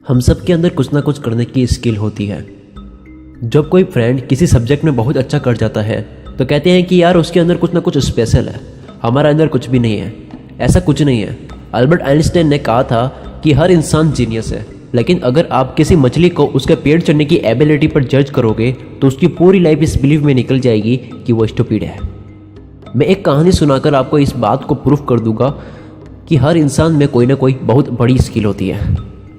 हम सब के अंदर कुछ ना कुछ करने की स्किल होती है। जब कोई फ्रेंड किसी सब्जेक्ट में बहुत अच्छा कर जाता है तो कहते हैं कि यार उसके अंदर कुछ ना कुछ स्पेशल है, हमारा अंदर कुछ भी नहीं है। ऐसा कुछ नहीं है। अल्बर्ट आइंस्टाइन ने कहा था कि हर इंसान जीनियस है, लेकिन अगर आप किसी मछली को उसके पेड़ चढ़ने की एबिलिटी पर जज करोगे तो उसकी पूरी लाइफ इस बिलीव में निकल जाएगी कि वो स्टूपिड है। मैं एक कहानी सुनाकर आपको इस बात को प्रूफ कर दूंगा कि हर इंसान में कोई ना कोई बहुत बड़ी स्किल होती है।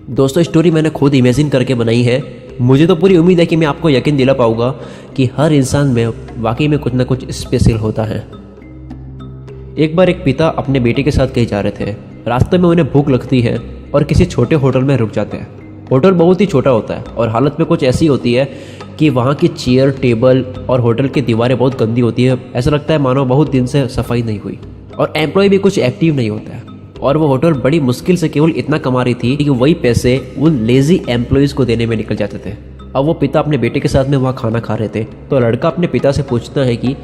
दोस्तों, स्टोरी मैंने खुद इमेजिन करके बनाई है। मुझे तो पूरी उम्मीद है कि मैं आपको यकीन दिला पाऊंगा कि हर इंसान में वाकई में कुछ ना कुछ स्पेशल होता है। एक बार एक पिता अपने बेटे के साथ कहीं जा रहे थे। रास्ते में उन्हें भूख लगती है और किसी छोटे होटल में रुक जाते हैं। होटल बहुत ही छोटा होता है और हालत में कुछ ऐसी होती है कि वहाँ की चेयर, टेबल और होटल की दीवारें बहुत गंदी होती है। ऐसा लगता है मानो बहुत दिन से सफाई नहीं हुई, और एम्प्लॉय भी कुछ एक्टिव नहीं होता है। और वो होटल बड़ी मुश्किल से केवल इतना कमा रही थी कि वही पैसे उन लेजी एम्प्लॉयज़ को देने में निकल जाते थे। अब वो पिता अपने बेटे के साथ में वहाँ खाना खा रहे थे तो लड़का अपने पिता से पूछता है कि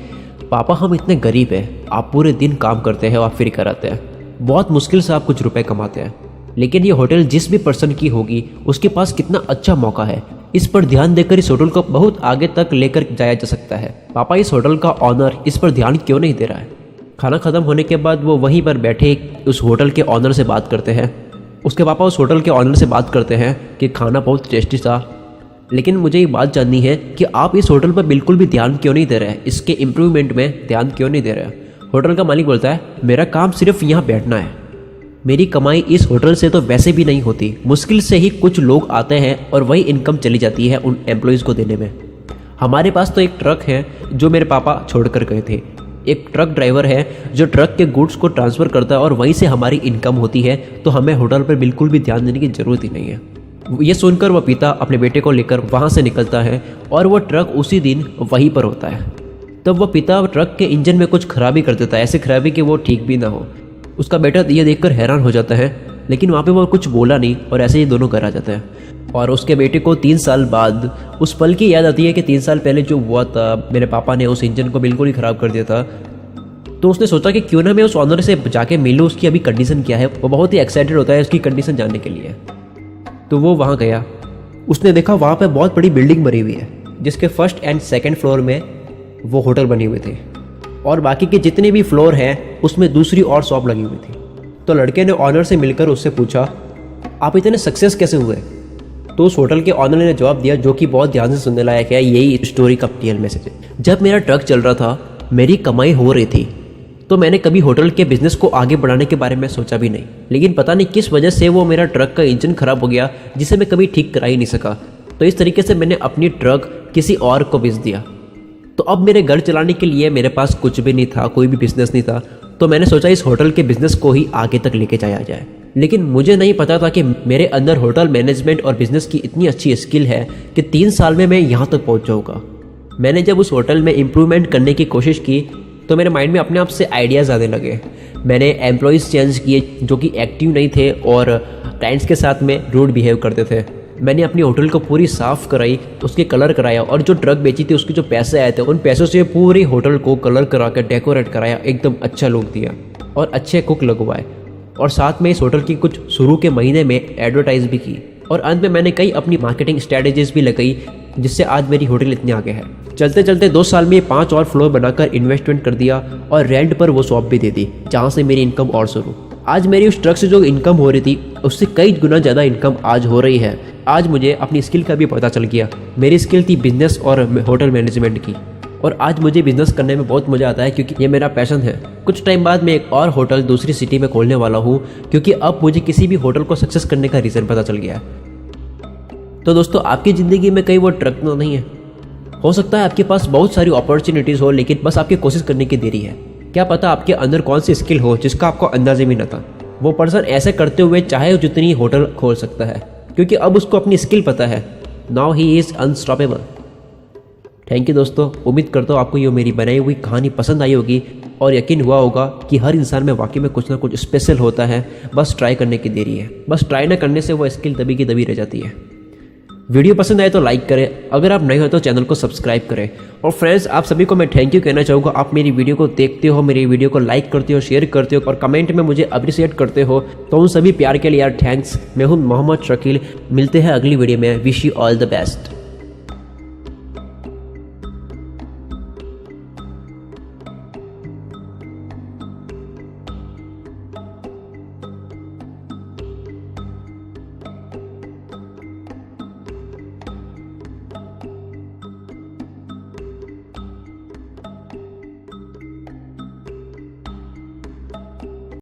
पापा, हम इतने गरीब हैं, आप पूरे दिन काम करते हैं और फ्री कराते हैं, बहुत मुश्किल से आप कुछ रुपए कमाते हैं, लेकिन ये होटल जिस भी पर्सन की होगी उसके पास कितना अच्छा मौका है। इस पर ध्यान देकर इस होटल को बहुत आगे तक लेकर जाया जा सकता है। पापा, इस होटल का ऑनर इस पर ध्यान क्यों नहीं दे रहा है? खाना ख़त्म होने के बाद वो वहीं पर बैठे उस होटल के ऑनर से बात करते हैं। उसके पापा उस होटल के ऑनर से बात करते हैं कि खाना बहुत टेस्टी था, लेकिन मुझे ये बात जाननी है कि आप इस होटल पर बिल्कुल भी ध्यान क्यों नहीं दे रहे हैं, इसके इम्प्रूवमेंट में ध्यान क्यों नहीं दे रहे हैं। होटल का मालिक बोलता है, मेरा काम सिर्फ यहाँ बैठना है, मेरी कमाई इस होटल से तो वैसे भी नहीं होती। मुश्किल से ही कुछ लोग आते हैं और वही इनकम चली जाती है उन एम्प्लॉयज़ को देने में। हमारे पास तो एक ट्रक है जो मेरे पापा छोड़कर गए थे। एक ट्रक ड्राइवर है जो ट्रक के गुड्स को ट्रांसफ़र करता है और वहीं से हमारी इनकम होती है, तो हमें होटल पर बिल्कुल भी ध्यान देने की ज़रूरत ही नहीं है। ये सुनकर वह पिता अपने बेटे को लेकर वहाँ से निकलता है और वह ट्रक उसी दिन वहीं पर होता है। तब वह पिता ट्रक के इंजन में कुछ खराबी कर देता है, ऐसी खराबी कि वो ठीक भी ना हो। उसका बेटा ये देखकर हैरान हो जाता है, लेकिन वहाँ पे वो कुछ बोला नहीं और ऐसे ही दोनों घर आ जाते हैं। और उसके बेटे को 3 साल बाद उस पल की याद आती है कि 3 साल पहले जो हुआ था, मेरे पापा ने उस इंजन को बिल्कुल ही ख़राब कर दिया था। तो उसने सोचा कि क्यों ना मैं उस ऑनर से जाके मिलूँ, उसकी अभी कंडीशन क्या है। वो बहुत ही एक्साइटेड होता है उसकी कंडीशन जानने के लिए। तो वो वहाँ गया। उसने देखा वहाँ पर बहुत बड़ी बिल्डिंग बनी हुई है जिसके फर्स्ट एंड सेकेंड फ्लोर में वो होटल बनी हुई थी, और बाकी के जितने भी फ्लोर हैं उसमें दूसरी और शॉप लगी हुई थी। तो लड़के ने ऑनर से मिलकर उससे पूछा, आप इतने सक्सेस कैसे हुए? तो उस होटल के ऑनर ने जवाब दिया, जो कि बहुत ध्यान से सुनने लायक है, यही स्टोरी का रियल मैसेज है। जब मेरा ट्रक चल रहा था, मेरी कमाई हो रही थी, तो मैंने कभी होटल के बिजनेस को आगे बढ़ाने के बारे में सोचा भी नहीं। लेकिन पता नहीं किस वजह से वो मेरा ट्रक का इंजन खराब हो गया, जिसे मैं कभी ठीक करा ही नहीं सका। तो इस तरीके से मैंने अपनी ट्रक किसी और को बेच दिया। तो अब मेरे घर चलाने के लिए मेरे पास कुछ भी नहीं था, कोई भी बिजनेस नहीं था। तो मैंने सोचा इस होटल के बिजनेस को ही आगे तक लेके जाया जाए। लेकिन मुझे नहीं पता था कि मेरे अंदर होटल मैनेजमेंट और बिजनेस की इतनी अच्छी स्किल है कि 3 साल में मैं यहाँ तक पहुँच जाऊँगा। मैंने जब उस होटल में इम्प्रूवमेंट करने की कोशिश की तो मेरे माइंड में अपने आप से आइडियाज़ आने लगे। मैंने एम्प्लॉयज़ चेंज किए जो कि एक्टिव नहीं थे और क्लाइंट्स के साथ में रूड बिहेव करते थे। मैंने अपनी होटल को पूरी साफ़ कराई, उसके कलर कराया, और जो ट्रक बेची थी उसके जो पैसे आए थे उन पैसों से पूरी होटल को कलर करा कर डेकोरेट कराया, एकदम अच्छा लुक दिया और अच्छे कुक लगवाए। और साथ में इस होटल की कुछ शुरू के महीने में एडवर्टाइज भी की, और अंत में मैंने कई अपनी मार्केटिंग स्ट्रैटेजीज भी लगाई, जिससे आज मेरी होटल इतनी आगे है। चलते चलते 2 साल में 5 और फ्लोर बनाकर इन्वेस्टमेंट कर दिया और रेंट पर वो शॉप भी दे दी, जहाँ से मेरी इनकम और शुरू। आज मेरी उस ट्रक से जो इनकम हो रही थी उससे कई गुना ज़्यादा इनकम आज हो रही है। आज मुझे अपनी स्किल का भी पता चल गया। मेरी स्किल थी बिजनेस और होटल मैनेजमेंट की, और आज मुझे बिजनेस करने में बहुत मज़ा आता है क्योंकि ये मेरा पैशन है। कुछ टाइम बाद मैं एक और होटल दूसरी सिटी में खोलने वाला हूँ, क्योंकि अब मुझे किसी भी होटल को सक्सेस करने का रीज़न पता चल गया है। तो दोस्तों, आपकी ज़िंदगी में कहीं वो ट्रक तो नहीं है। हो सकता है आपके पास बहुत सारी अपॉर्चुनिटीज़ हो, लेकिन बस आपकी कोशिश करने की देरी है। क्या पता आपके अंदर कौन सी स्किल हो जिसका आपको अंदाज़ा भी न था। वो पर्सन ऐसे करते हुए चाहे जितनी होटल खोल सकता है, क्योंकि अब उसको अपनी स्किल पता है। Now he is unstoppable. Thank you दोस्तों, उम्मीद करता हूँ आपको ये मेरी बनाई हुई कहानी पसंद आई होगी और यकीन हुआ होगा कि हर इंसान में वाकई में कुछ ना कुछ स्पेशल होता है। बस ट्राई करने की देरी है। बस ट्राई ना करने से वो स्किल तभी की तभी रह जाती है। वीडियो पसंद आए तो लाइक करें, अगर आप नए हो तो चैनल को सब्सक्राइब करें। और फ्रेंड्स, आप सभी को मैं थैंक यू कहना चाहूँगा। आप मेरी वीडियो को देखते हो, मेरी वीडियो को लाइक करते हो, शेयर करते हो और कमेंट में मुझे अप्रिशिएट करते हो, तो उन सभी प्यार के लिए यार थैंक्स। मैं हूँ मोहम्मद शकील, मिलते हैं अगली वीडियो में। Wish you all the best.